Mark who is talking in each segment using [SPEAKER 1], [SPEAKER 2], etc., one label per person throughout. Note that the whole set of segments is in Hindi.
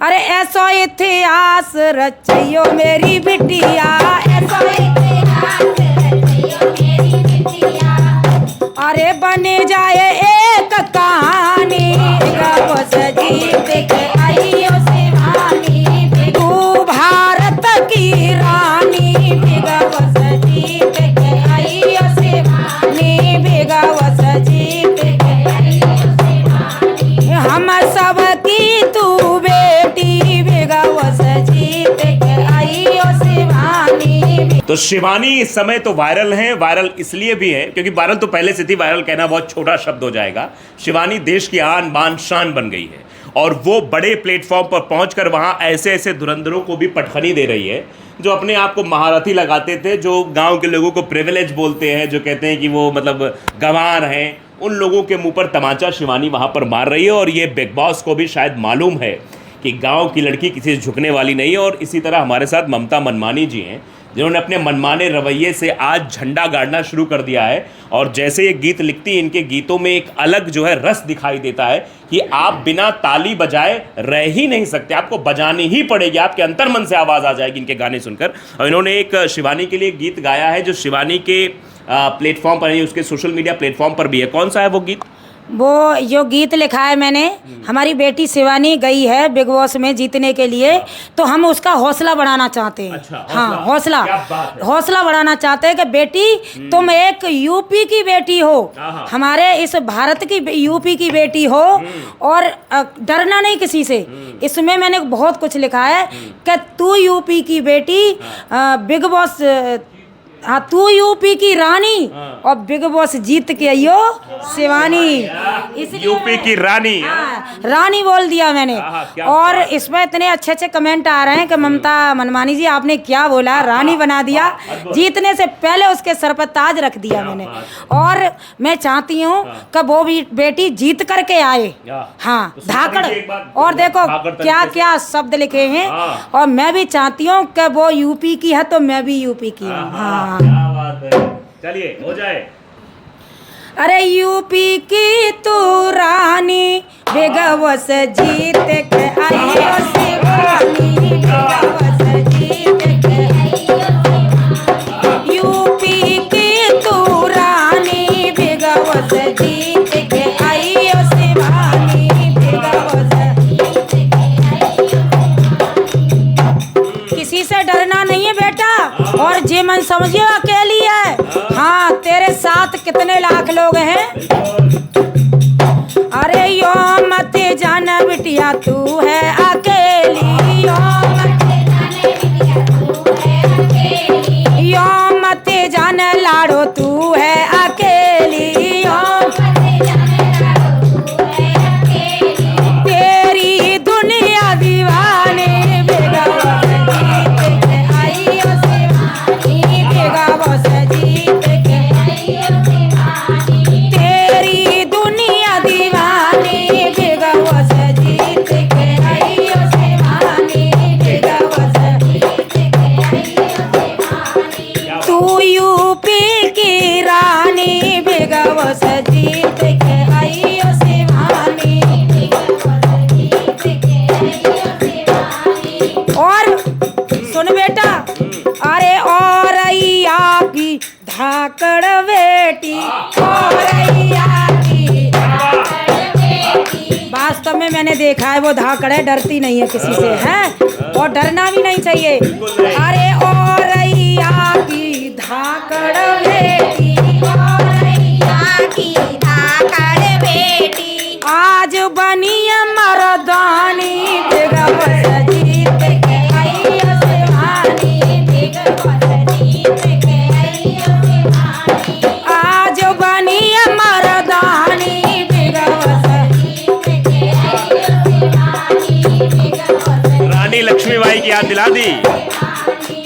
[SPEAKER 1] अरे ऐसो इतिहास रचियो मेरी बिटिया, ऐसो इतिहास रचियो मेरी बिटिया। अरे बने जाए एक कहानी, गवस जीत के आइयो शिवानी, तू भारत की रानी, गवस जीत के आइयो शिवानी, गवस जीत के आइयो शिवानी। हम सब की तू बेटी, गवस जीत के आइयो शिवानी।
[SPEAKER 2] तो शिवानी इस समय तो वायरल हैं। वायरल इसलिए भी है क्योंकि वायरल तो पहले से थी, वायरल कहना बहुत छोटा शब्द हो जाएगा। शिवानी देश की आन बान शान बन गई है और वो बड़े प्लेटफॉर्म पर पहुंचकर वहां ऐसे ऐसे धुरंधरों को भी पटखनी दे रही है जो अपने आप को महारथी लगाते थे, जो गांव के लोगों को प्रिविलेज बोलते हैं, जो कहते हैं कि वो मतलब गंवार हैं, उन लोगों के मुंह पर तमाचा शिवानी वहां पर मार रही है। और ये बिग बॉस को भी शायद मालूम है कि गांव की लड़की किसी से झुकने वाली नहीं है। और इसी तरह हमारे साथ ममता मनमानी जी हैं जिन्होंने अपने मनमाने रवैये से आज झंडा गाड़ना शुरू कर दिया है। और जैसे ये गीत लिखती है, इनके गीतों में एक अलग जो है रस दिखाई देता है कि आप बिना ताली बजाए रह ही नहीं सकते, आपको बजानी ही पड़ेगी, आपके अंतर्मन से आवाज़ आ जाएगी इनके गाने सुनकर। और इन्होंने एक शिवानी के लिए गीत गाया है जो शिवानी के प्लेटफॉर्म पर नहीं, उसके सोशल मीडिया प्लेटफॉर्म पर भी है। कौन सा है वो गीत?
[SPEAKER 1] वो जो गीत लिखा है मैंने, हमारी बेटी शिवानी गई है बिग बॉस में जीतने के लिए, तो हम उसका हौसला बढ़ाना चाहते हैं।
[SPEAKER 2] अच्छा,
[SPEAKER 1] हाँ, हौसला बढ़ाना चाहते हैं कि बेटी तुम एक यूपी की बेटी हो, हमारे इस भारत की यूपी की बेटी हो, और डरना नहीं किसी से। इसमें मैंने बहुत कुछ लिखा है कि तू यूपी की बेटी, बिग बॉस, हाँ तू यूपी की रानी और बिग बॉस जीत के आइयो शिवानी। इसलिए
[SPEAKER 2] यूपी की रानी,
[SPEAKER 1] रानी बोल दिया मैंने। और इसमें इतने अच्छे अच्छे कमेंट आ रहे हैं कि ममता मनमानी जी आपने क्या बोला, रानी बना दिया, जीतने से पहले उसके सर पर ताज रख दिया मैंने। और मैं चाहती हूँ कि वो भी बेटी जीत करके आए। हाँ, धाकड़, और देखो क्या क्या शब्द लिखे हैं। और मैं भी चाहती हूँ कि वो यूपी की है तो मैं भी यूपी की हूँ। हाँ,
[SPEAKER 2] क्या बात है, चलिए हो जाए।
[SPEAKER 1] अरे यूपी की तू रानी, बिग बॉस जीत के आइयो शिवानी, बिग बॉस जीत के आइयो शिवानी। यूपी की तू रानी, बिग बॉस जीत के आइयो शिवानी, बिग बॉस जीत के आइयो शिवानी। किसी से डरना नहीं है बेटा, और जे मन समझियो अकेली है। हाँ, तेरे साथ कितने लाख लोग हैं। अरे यो मत जान बिटिया तू है अकेली, यो मत जान बिटिया तू है अकेली, यो मत जान लाड़ो तू है अकेली, यो मत जान लाड़ो तू है अकेली, तेरी दुनिया दीवानी, बिग बॉस जीत के आइयो शिवानी, बिग बॉस जीत के आइयो शिवानी, तेरी दुनिया दीवानी, बिग बॉस जीत के आइयो शिवानी, बिग बॉस जीत के आइयो शिवानी। तू यूपी की रानी, बिग बॉस जीत के आइयो शिवानी, बिग बॉस जीत के आइयो शिवानी। और सुन बेटा, अरे औरैया की धाकड़ बेटी, औरैया की धाकड़ बेटी। वास्तव में मैंने देखा है वो धाकड़ है, डरती नहीं है किसी से, है, और डरना भी नहीं चाहिए। अरे औरैया की धाकड़ बेटी, औरैया की धाकड़ बेटी, आज बनी मर्दानी, बिग बॉस जीत के आइयो शिवानी, बिग बॉस जीत के आइयो शिवानी, आज बनी मर्दानी, बिग बॉस जीत के आइयो शिवानी, बिग बॉस।
[SPEAKER 2] रानी लक्ष्मीबाई की याद दिला दी,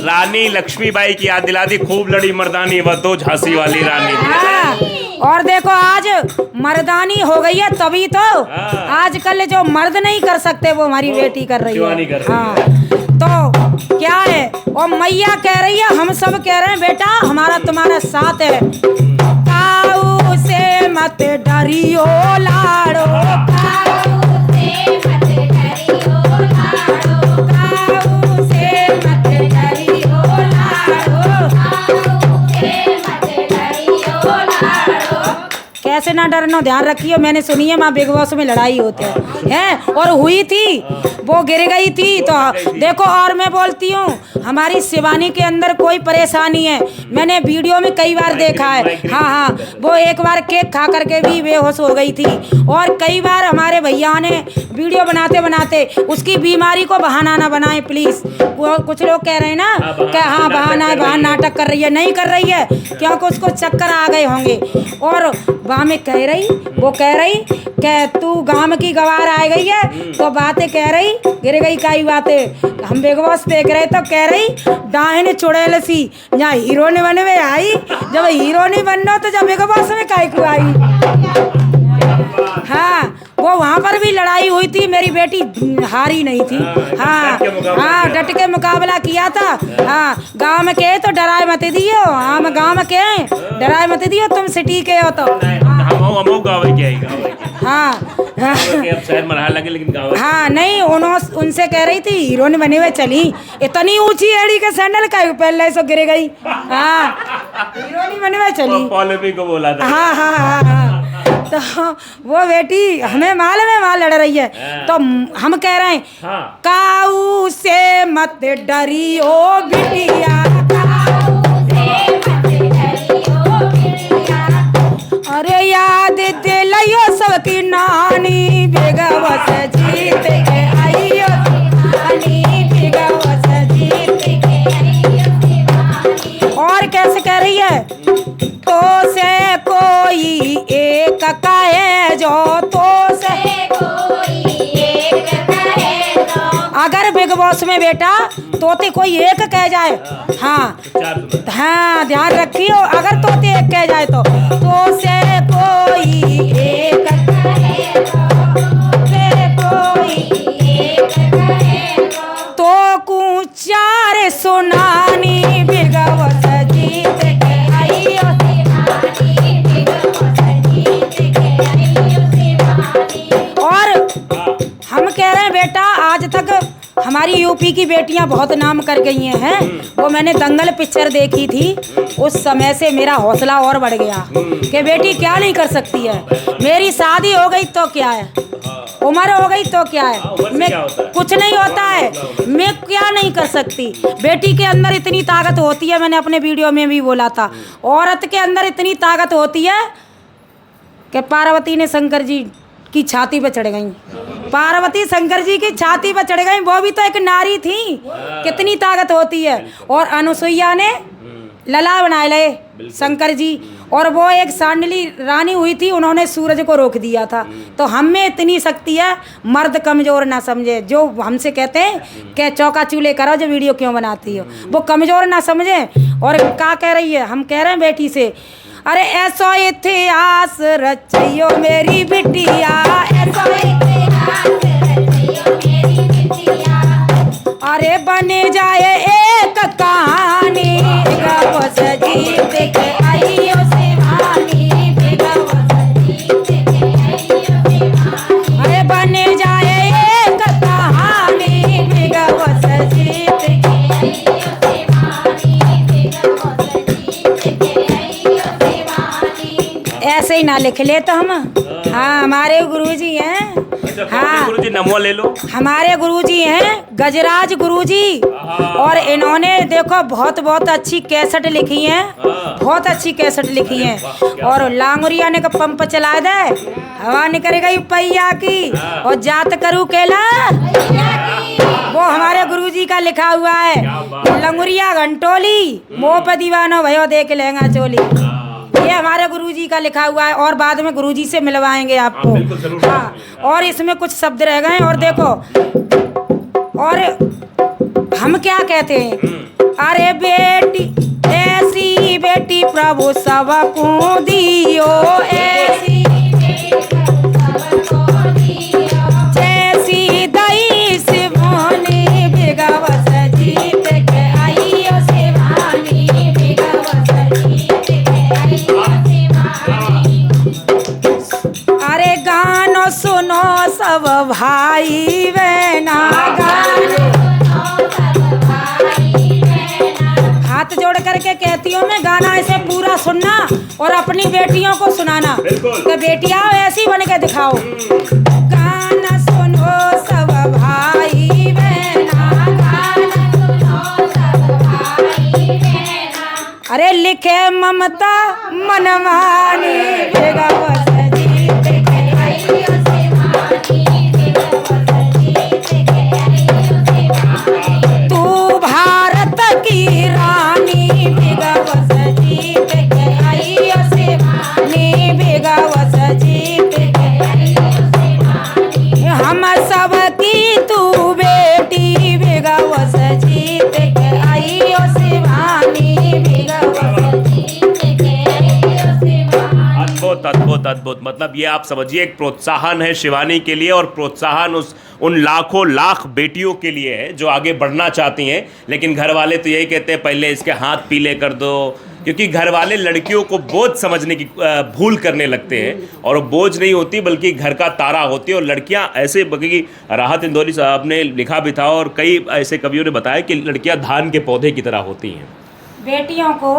[SPEAKER 2] रानी लक्ष्मीबाई की याद दिला दी। खूब लड़ी मर्दानी, वह तो झांसी वाली रानी।
[SPEAKER 1] हाँ, और देखो आज मर्दानी हो गई है, तभी तो आजकल जो मर्द नहीं कर सकते वो हमारी बेटी कर रही है। हाँ, तो क्या है, और मैया कह रही है, हम सब कह रहे हैं बेटा हमारा तुम्हारा साथ है। काऊ से मत डरियो लाड़ो, काऊ से मत डरियो लाड़ो, इतना डरना ध्यान रखियो। मैंने सुनी है वहाँ बिग बॉस में लड़ाई होते हैं और हुई थी, वो गिर गई थी। तो देखो, और मैं बोलती हूँ हमारी शिवानी के अंदर कोई परेशानी है, मैंने वीडियो में कई बार देखा है। हाँ हाँ, वो एक बार केक खा करके भी बेहोश हो गई थी, और कई बार हमारे भैया ने वीडियो बनाते बनाते उसकी बीमारी को बहाना ना बनाए प्लीज़। वो कुछ लोग कह रहे हैं ना कि हाँ बहाना है, बहाना नाटक कर रही है, नहीं कर रही है, क्योंकि उसको चक्कर आ गए होंगे। और वहाँ में वो कह रही कि तू गांव की गवार आ गई है, तो बातें कह रही गिर गई कई बातें। हम बिग बॉस देख रहे तो कह रही डाहने चुड़ैल सी यहाँ हीरो ने बने हुए आई, जब हीरो नहीं बनना तो जब बिग बॉस में काहे को आई। हाँ, वो वहाँ पर भी लड़ाई हुई थी, मेरी बेटी हारी नहीं थी। हाँ हाँ, डट के मुकाबला किया था। हाँ, गांव में के तो डराए मत दियो, हम गांव में के डराए मत दियो, तुम सिटी के हो तो।
[SPEAKER 2] हम गाँव के आएगा।
[SPEAKER 1] हाँ
[SPEAKER 2] अब शहर में रहा लगे, लेकिन गाँव।
[SPEAKER 1] हाँ नहीं, उनसे कह रही थी हीरो ने बने हुए चली, इतनी ऊंची एड़ी के सैंडल का पहले सो गिर गई। हाँ, हीरो नहीं बने हुए चली,
[SPEAKER 2] पॉलिटिक्स को बोला था।
[SPEAKER 1] हाँ हाँ हाँ हाँ, तो वो बेटी हमें मालूम है वहाँ लड़ रही है, तो हम कह रहे हैं काऊ से मत डरियो बिटिया, अरे याद दिलाइयो सबकी नानी, बिग बॉस जीत के आइयो शिवानी, बिग बॉस जीत के आइयो शिवानी। और कैसे कह रही है, तो से कोई एक कहे जो, तो से कोई एक कहे जो, अगर बिग बॉस में बेटा तोते कोई एक कह जाए, हाँ हाँ ध्यान रखियो, अगर तोते एक कह जाए तो से कोई एक कहे से कोई एक कहे तो कुचार सुनानी, बिग बॉस जीत के आइयो शिवानी, बिग बॉस जीत के आइयो शिवानी। और हम कह रहे हैं बेटा, आज तक हमारी यूपी की बेटियां बहुत नाम कर गई हैं। वो मैंने दंगल पिक्चर देखी थी, उस समय से मेरा हौसला और बढ़ गया कि बेटी क्या नहीं कर सकती है। मेरी शादी हो गई तो क्या है, उम्र हो गई तो क्या है, मैं कुछ नहीं होता है, मैं क्या नहीं कर सकती। बेटी के अंदर इतनी ताकत होती है, मैंने अपने वीडियो में भी बोला था, औरत के अंदर इतनी ताकत होती है कि पार्वती ने शंकर जी की छाती पर चढ़ गई, पार्वती शंकर जी की छाती पर चढ़ गई, वो भी तो एक नारी थी, कितनी ताकत होती है। और अनुसुईया ने लला बना ले शंकर जी, और वो एक सांडली रानी हुई थी, उन्होंने सूरज को रोक दिया था। तो हम में इतनी शक्ति है, मर्द कमज़ोर ना समझे। जो हमसे कहते हैं कि चौका चूल्हे करो, जो वीडियो क्यों बनाती हो, वो कमज़ोर ना समझे। और क्या कह रही है, हम कह रहे हैं बेटी से, अरे ऐसो इतिहास रचियो मेरी बिटिया, ऐसो इतिहास रचियो मेरी बिटिया, अरे बने जाए एक कहानी, बिग बॉस जीत के आइयो शिवानी, बिग बॉस जीत के आइयो शिवानी, अरे बने जाए एक कहानी, बिग बॉस जीत के आइयो शिवानी, बिग बॉस जीत के आइयो शिवानी। ऐसे ही ना लिख ले तो हम। हाँ, हमारे गुरुजी हैं। हाँ,
[SPEAKER 2] गुरुजी नमो ले लो।
[SPEAKER 1] हमारे गुरुजी हैं गजराज गुरुजी, और इन्होंने देखो बहुत बहुत अच्छी कैसेट लिखी हैं, बहुत अच्छी कैसेट लिखी हैं। और लांगुरिया ने का पंप चला दे, हवा निकल गई पैया की, और जात करूँ केला, वो हमारे गुरुजी का लिखा हुआ है। लंगुरिया घंटोली मोह पर दीवानो भयो देख लेंगा चोली, ये हमारे गुरुजी का लिखा हुआ है। और बाद में गुरुजी से मिलवाएंगे आपको। हाँ, और इसमें कुछ शब्द रह गए, और देखो, और हम क्या कहते हैं, अरे बेटी ऐसी बेटी प्रभु सबको दियो, ऐसी जैसी दई शिवानी, बिग बॉस जीत के आइयो शिवानी, बिग बॉस जीत के आइयो शिवानी। अरे गानो सुनो सब भाई बहना, गानो सुनो सब भाई बहना, हाथ जोड़ करके कहती हूँ मैं, गाना ऐसे पूरा सुनना, और अपनी बेटियों को सुनाना
[SPEAKER 2] बिल्कुल।
[SPEAKER 1] कि बेटियां ऐसी बन के दिखाओ। गाना सुनो सब भाई बहना, गाना सुनो सब भाई बहना। अरे लिखे ममता मनमानी बेगवत जीत के आइयो शिवानी, बेगवत जीत के आइयो शिवानी। तू भारत की रानी बेगवत जीत के आइयो शिवानी, बेगवत जीत के आइयो शिवानी। हम सब की तू बेटी बेगवत जीत के आइयो शिवानी, बेगवत जीत के आइयो शिवानी।
[SPEAKER 2] अद्भुत अद्भुत अद्भुत। मतलब ये आप समझिए एक प्रोत्साहन है शिवानी के लिए, और प्रोत्साहन उन लाखों लाख बेटियों के लिए है जो आगे बढ़ना चाहती हैं। लेकिन घर वाले तो यही कहते हैं पहले इसके हाथ पीले कर दो, क्योंकि घर वाले लड़कियों को बोझ समझने की भूल करने लगते हैं, और वो बोझ नहीं होती बल्कि घर का तारा होती है। और लड़कियां ऐसे, बल्कि राहत इंदौरी साहब ने लिखा भी था और कई ऐसे कवियों ने बताया कि लड़कियां धान के पौधे की तरह होती हैं।
[SPEAKER 1] बेटियों को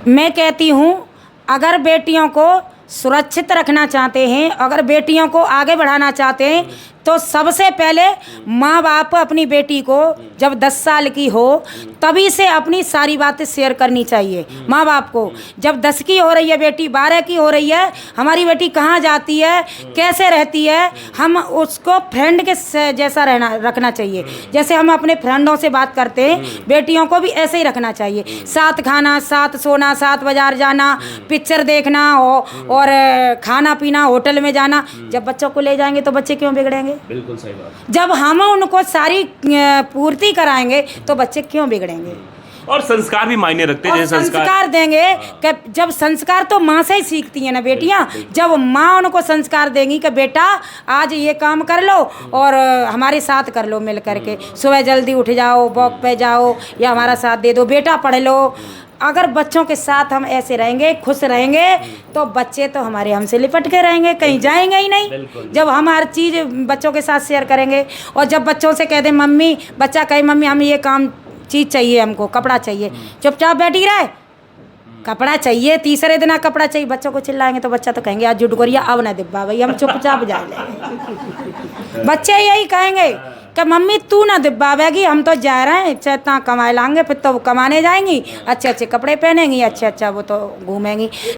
[SPEAKER 1] मैं कहती हूँ, अगर बेटियों को सुरक्षित रखना चाहते हैं, अगर बेटियों को आगे बढ़ाना चाहते हैं, तो सबसे पहले माँ बाप अपनी बेटी को जब 10 साल की हो तभी से अपनी सारी बातें शेयर करनी चाहिए। माँ बाप को जब 10 की हो रही है बेटी, 12 की हो रही है, हमारी बेटी कहाँ जाती है, कैसे रहती है, हम उसको फ्रेंड के जैसा रखना चाहिए। जैसे हम अपने फ्रेंडों से बात करते हैं, बेटियों को भी ऐसे ही रखना चाहिए। साथ खाना, साथ सोना, साथ बाजार जाना, पिक्चर देखना और खाना पीना, होटल में जाना। जब बच्चों को ले जाएंगे तो बच्चे क्यों बिगड़ेंगे?
[SPEAKER 2] बिल्कुल सही बात।
[SPEAKER 1] जब हम उनको सारी पूर्ति कराएंगे तो बच्चे क्यों बिगड़ेंगे?
[SPEAKER 2] और संस्कार भी मायने रखते हैं। जैसे
[SPEAKER 1] संस्कार देंगे कि जब संस्कार तो माँ से ही सीखती हैं ना बेटियाँ। जब माँ उनको संस्कार देंगी कि बेटा आज ये काम कर लो और हमारे साथ कर लो मिल करके, सुबह जल्दी उठ जाओ, वॉक पे जाओ या हमारा साथ दे दो, बेटा पढ़ लो। अगर बच्चों के साथ हम ऐसे रहेंगे, खुश रहेंगे, तो बच्चे तो हमारे हमसे लिपट के रहेंगे, कहीं जाएंगे ही नहीं। जब हम हर चीज़ बच्चों के साथ शेयर करेंगे, और जब बच्चों से कह दें मम्मी, बच्चा कहे मम्मी हम ये काम चीज़ चाहिए, हमको कपड़ा चाहिए, चुपचाप बैठी रहे, कपड़ा चाहिए, तीसरे दिन कपड़ा चाहिए, बच्चों को चिल्लाएंगे तो बच्चा तो कहेंगे आज जुटगोरिया अब ना दिब्बा भाई, हम चुपचाप जा ले। बच्चे यही कहेंगे कि मम्मी तू ना दिब्बावेगी, हम तो जा रहे हैं, इतना कमाए लाएंगे, फिर तो वो कमाने जाएंगी, अच्छे अच्छे कपड़े पहनेंगी, अच्छा अच्छा वो तो घूमेंगी।